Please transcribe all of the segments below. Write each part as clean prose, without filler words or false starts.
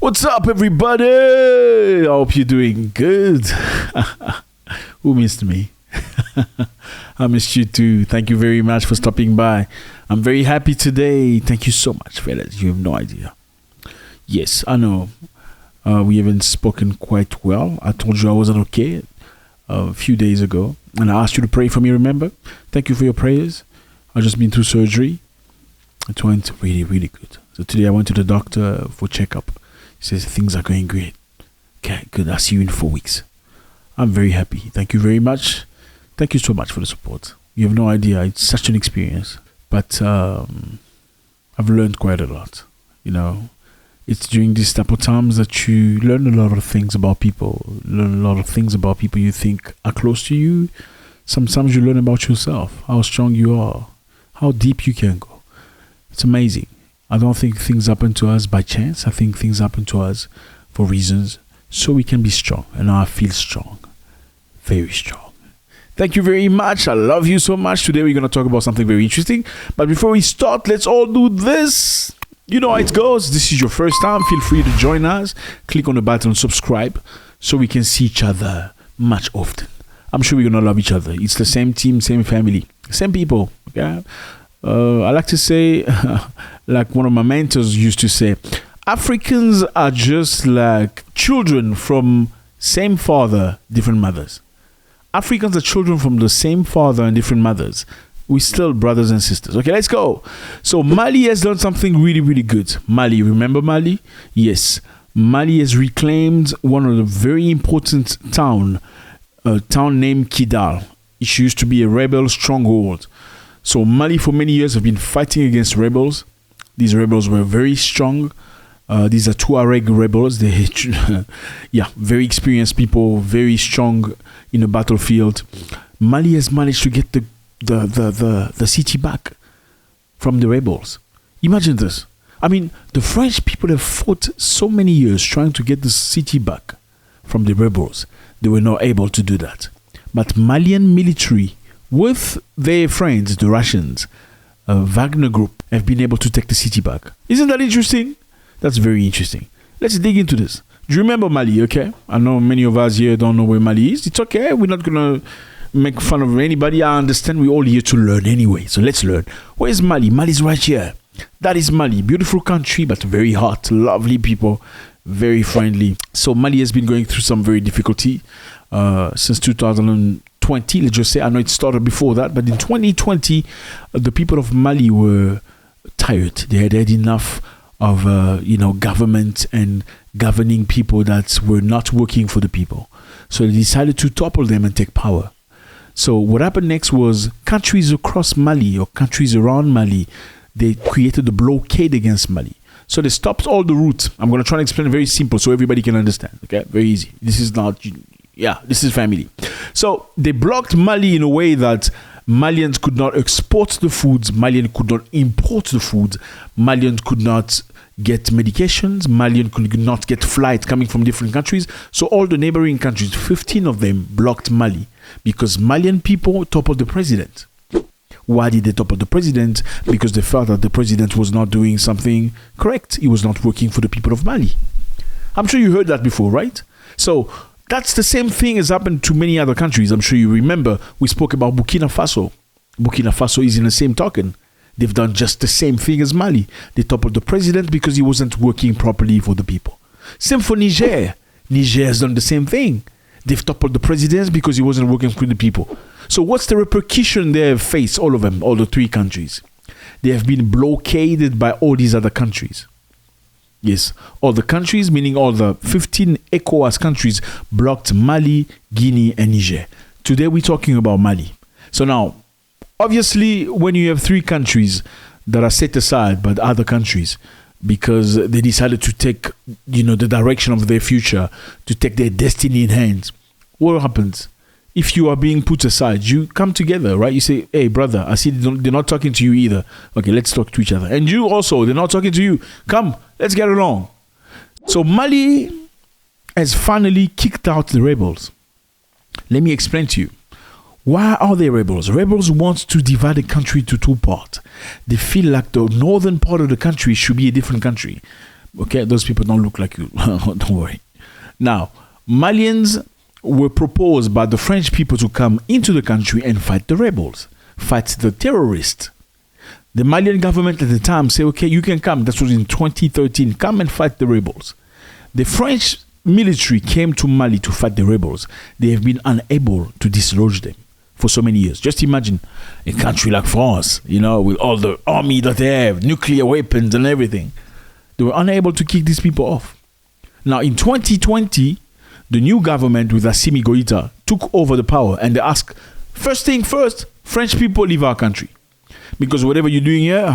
What's up, everybody? I hope you're doing good. Who missed me? I missed you too. Thank you very much for stopping by. I'm very happy today. Thank you so much, fellas. You have no idea. Yes, I know. We haven't spoken quite well. I told you I wasn't okay a few days ago, and I asked you to pray for me, remember? Thank you for your prayers. I've just been through surgery. It went really, really good. So today I went to the doctor for checkup. He says things are going great. Okay, good. I'll see you in 4 weeks. I'm very happy. Thank you very much. Thank you so much for the support. You have no idea. It's such an experience. But I've learned quite a lot. You know, it's during these type of times that you learn a lot of things about people. Learn a lot of things about people you think are close to you. Sometimes you learn about yourself, how strong you are, how deep you can go. It's amazing. I don't think things happen to us by chance. I think things happen to us for reasons so we can be strong. And now I feel strong. Very strong. Thank you very much. I love you so much. Today we're going to talk about something very interesting. But before we start, let's all do this. You know how it goes. This is your first time. Feel free to join us. Click on the button subscribe so we can see each other much often. I'm sure we're going to love each other. It's the same team, same family, same people. Okay? I like to say, like one of my mentors used to say, Africans are just like children from same father, different mothers. Africans are children from the same father and different mothers. We're still brothers and sisters. Okay, let's go. So Mali has done something really, really good. Mali, remember Mali? Yes. Mali has reclaimed one of the very important town, a town named Kidal. It used to be a rebel stronghold. So Mali for many years have been fighting against rebels. These rebels were very strong. These are Tuareg rebels. They, very experienced people, very strong in the battlefield. Mali has managed to get the city back from the rebels. Imagine this. I mean, the French people have fought so many years trying to get the city back from the rebels. They were not able to do that. But Malian military, with their friends, the Russians, Wagner Group, have been able to take the city back. Isn't that interesting? That's very interesting. Let's dig into this. Do you remember Mali, okay? I know many of us here don't know where Mali is. It's okay. We're not going to make fun of anybody. I understand we're all here to learn anyway. So let's learn. Where is Mali? Mali's right here. That is Mali. Beautiful country, but very hot. Lovely people. Very friendly. So Mali has been going through some very difficulty since 2020. Let's just say, I know it started before that, but in 2020, the people of Mali were tired. They had had enough of government and governing people that were not working for the people. So they decided to topple them and take power. So what happened next was countries across Mali or countries around Mali, they created a blockade against Mali. So they stopped all the routes. I'm going to try and explain it very simple so everybody can understand. Okay, very easy. This is not, this is family. So they blocked Mali in a way that Malians could not export the foods, Malians could not import the food, Malians could not get medications, Malians could not get flights coming from different countries. So all the neighboring countries, 15 of them, blocked Mali because Malian people toppled the president. Why did they topple the president? Because they felt that the president was not doing something correct. He was not working for the people of Mali. I'm sure you heard that before, right? So that's the same thing has happened to many other countries. I'm sure you remember we spoke about Burkina Faso. Burkina Faso is in the same token. They've done just the same thing as Mali. They toppled the president because he wasn't working properly for the people. Same for Niger. Niger has done the same thing. They've toppled the president because he wasn't working for the people. So what's the repercussion they have faced, all of them, all the three countries? They have been blockaded by all these other countries. Yes, all the countries, meaning all the 15 ECOWAS countries, blocked Mali, Guinea, and Niger. Today we're talking about Mali. So now, obviously, when you have three countries that are set aside by other countries because they decided to take, the direction of their future, to take their destiny in hands, what happens? If you are being put aside, you come together, right? You say, hey, brother, I see they're not talking to you either. Okay, let's talk to each other. And you also, they're not talking to you. Come, let's get along. So Mali has finally kicked out the rebels. Let me explain to you. Why are they rebels? Rebels want to divide the country into two parts. They feel like the northern part of the country should be a different country. Okay, those people don't look like you. Don't worry. Now, Malians were proposed by the French people to come into the country and fight the rebels, fight the terrorists. The Malian government at the time said, okay, you can come. That was in 2013. Come and fight the rebels. The French military came to Mali to fight the rebels. They have been unable to dislodge them for so many years. Just imagine a country like France, with all the army that they have, nuclear weapons and everything. They were unable to kick these people off. Now, in 2020, the new government with Assimi Goïta took over the power, and they asked, first thing first, French people leave our country. Because whatever you're doing here,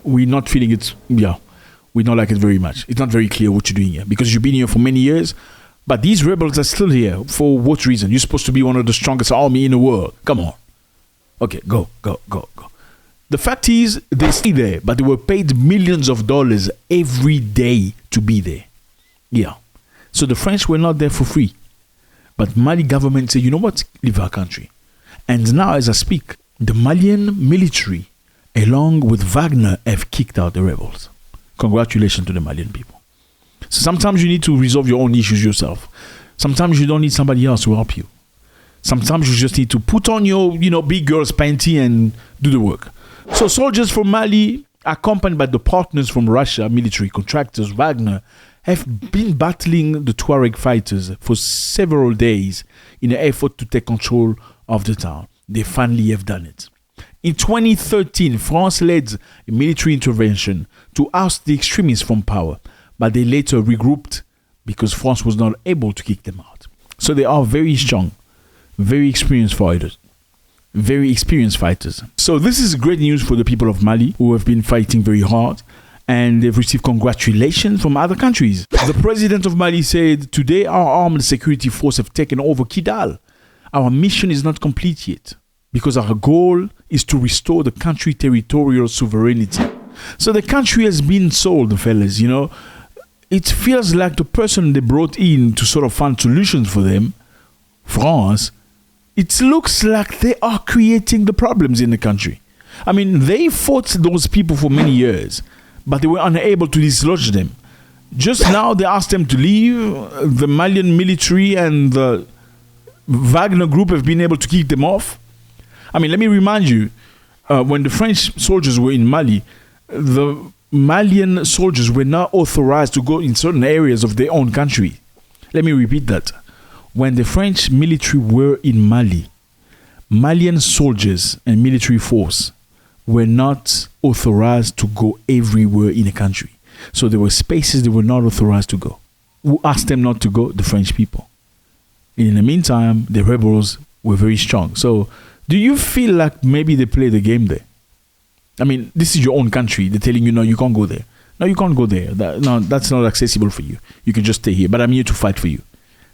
we're not feeling it. Yeah, we don't like it very much. It's not very clear what you're doing here. Because you've been here for many years, but these rebels are still here. For what reason? You're supposed to be one of the strongest army in the world. Come on. Okay, go. The fact is, they stay there, but they were paid millions of dollars every day to be there. Yeah. So the French were not there for free. But Mali government said, you know what? Leave our country. And now, as I speak, the Malian military, along with Wagner, have kicked out the rebels. Congratulations to the Malian people. So sometimes you need to resolve your own issues yourself. Sometimes you don't need somebody else to help you. Sometimes you just need to put on your, big girl's panty and do the work. So soldiers from Mali, accompanied by the partners from Russia, military contractors, Wagner, have been battling the Tuareg fighters for several days in an effort to take control of the town. They finally have done it. In 2013, France led a military intervention to oust the extremists from power, but they later regrouped because France was not able to kick them out. So they are very strong, very experienced fighters. So this is great news for the people of Mali who have been fighting very hard, and they've received congratulations from other countries. The president of Mali said, today our armed security forces have taken over Kidal. Our mission is not complete yet, because our goal is to restore the country's territorial sovereignty. So the country has been sold, fellas, It feels like the person they brought in to sort of find solutions for them, France, it looks like they are creating the problems in the country. I mean, they fought those people for many years, but they were unable to dislodge them. Just now, they asked them to leave. The Malian military and the Wagner group have been able to keep them off. I mean, let me remind you, when the French soldiers were in Mali, the Malian soldiers were not authorized to go in certain areas of their own country. Let me repeat that. When the French military were in Mali, Malian soldiers and military force were not authorized to go everywhere in the country. So there were spaces they were not authorized to go. Who asked them not to go? The French people. In the meantime, the rebels were very strong. So do you feel like maybe they play the game there? I mean, this is your own country. They're telling you, no, you can't go there. No, you can't go there. That's not accessible for you. You can just stay here. But I'm here to fight for you.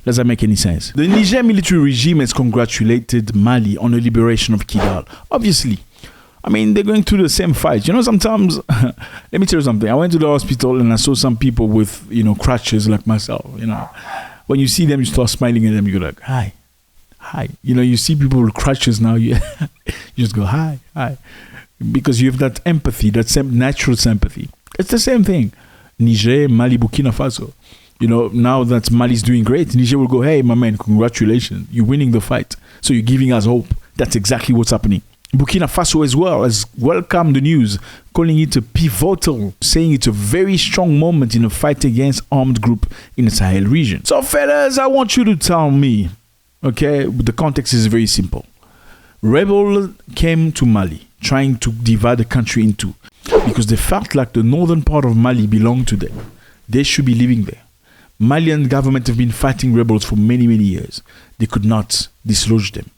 Does that make any sense? The Niger military regime has congratulated Mali on the liberation of Kidal. Obviously. I mean, they're going through the same fight. Sometimes, let me tell you something. I went to the hospital and I saw some people with, crutches like myself, When you see them, you start smiling at them. You're like, hi. You see people with crutches now. You just go, hi. Because you have that empathy, that same natural sympathy. It's the same thing. Niger, Mali, Burkina Faso. Now that Mali's doing great, Niger will go, hey, my man, congratulations. You're winning the fight. So you're giving us hope. That's exactly what's happening. Burkina Faso as well has welcomed the news, calling it a pivotal, saying it's a very strong moment in a fight against armed group in the Sahel region. So fellas, I want you to tell me, okay, the context is very simple. Rebels came to Mali, trying to divide the country in two, because they felt like the northern part of Mali belonged to them. They should be living there. Malian government have been fighting rebels for many, many years. They could not dislodge them.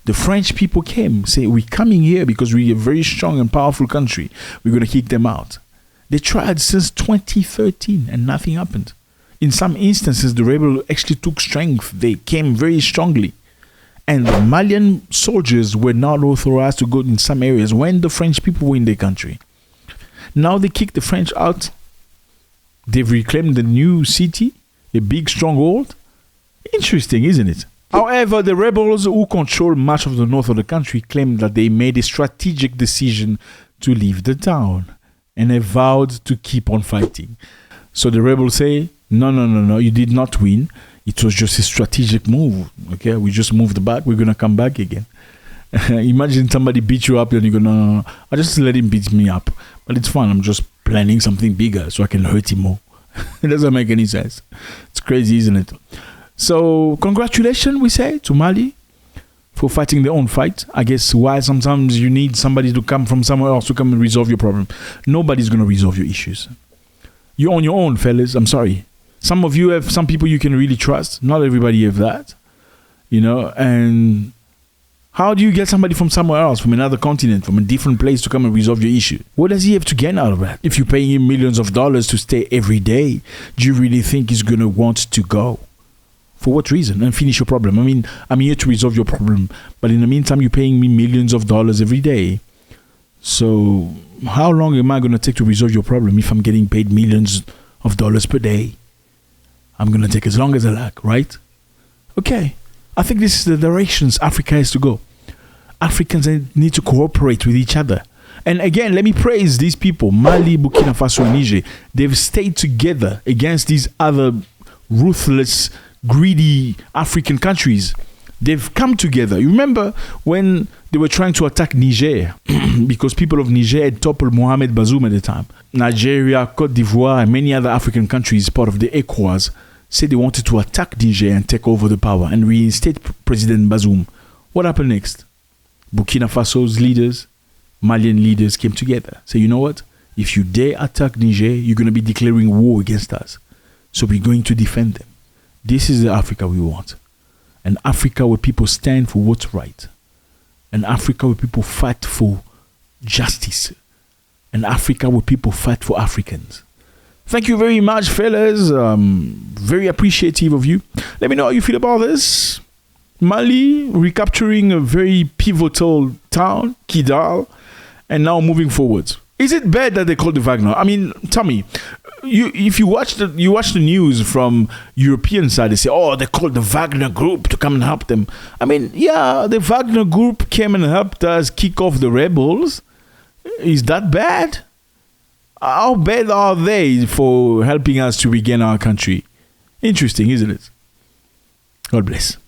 The French people came, say, we're coming here because we're a very strong and powerful country. We're going to kick them out. They tried since 2013 and nothing happened. In some instances, the rebels actually took strength. They came very strongly. And the Malian soldiers were not authorized to go in some areas when the French people were in their country. Now they kicked the French out. They've reclaimed the new city, a big stronghold. Interesting, isn't it? However, the rebels who control much of the north of the country claim that they made a strategic decision to leave the town and have vowed to keep on fighting. So the rebels say, no, you did not win. It was just a strategic move. Okay, we just moved back. We're going to come back again. Imagine somebody beat you up and you go, no. I just let him beat me up. But it's fine. I'm just planning something bigger so I can hurt him more. It doesn't make any sense. It's crazy, isn't it? So congratulations, we say, to Mali for fighting their own fight. I guess why sometimes you need somebody to come from somewhere else to come and resolve your problem. Nobody's going to resolve your issues. You're on your own, fellas. I'm sorry. Some of you have some people you can really trust. Not everybody have that. And how do you get somebody from somewhere else, from another continent, from a different place to come and resolve your issue? What does he have to gain out of that? If you're paying him millions of dollars to stay every day, do you really think he's going to want to go? For what reason? And finish your problem. I mean, I'm here to resolve your problem. But in the meantime, you're paying me millions of dollars every day. So how long am I going to take to resolve your problem if I'm getting paid millions of dollars per day? I'm going to take as long as I like, right? Okay. I think this is the directions Africa has to go. Africans need to cooperate with each other. And again, let me praise these people, Mali, Burkina Faso, and Niger. They've stayed together against these other ruthless, greedy African countries. They've come together. You remember when they were trying to attack Niger because people of Niger had toppled Mohamed Bazoum at the time. Nigeria, Cote d'Ivoire, and many other African countries, part of the ECOWAS, said they wanted to attack Niger and take over the power and reinstate President Bazoum. What happened next? Burkina Faso's leaders, Malian leaders came together. Say, you know what? If you dare attack Niger, you're going to be declaring war against us. So we're going to defend them. This is the Africa we want. An Africa where people stand for what's right. An Africa where people fight for justice. An Africa where people fight for Africans. Thank you very much, fellas. Very appreciative of you. Let me know how you feel about this. Mali recapturing a very pivotal town, Kidal, and now moving forward. Is it bad that they call the Wagner? I mean, tell me, if you watch the news from European side, they say, oh, they called the Wagner Group to come and help them. I mean, yeah, the Wagner Group came and helped us kick off the rebels. Is that bad? How bad are they for helping us to regain our country? Interesting, isn't it? God bless.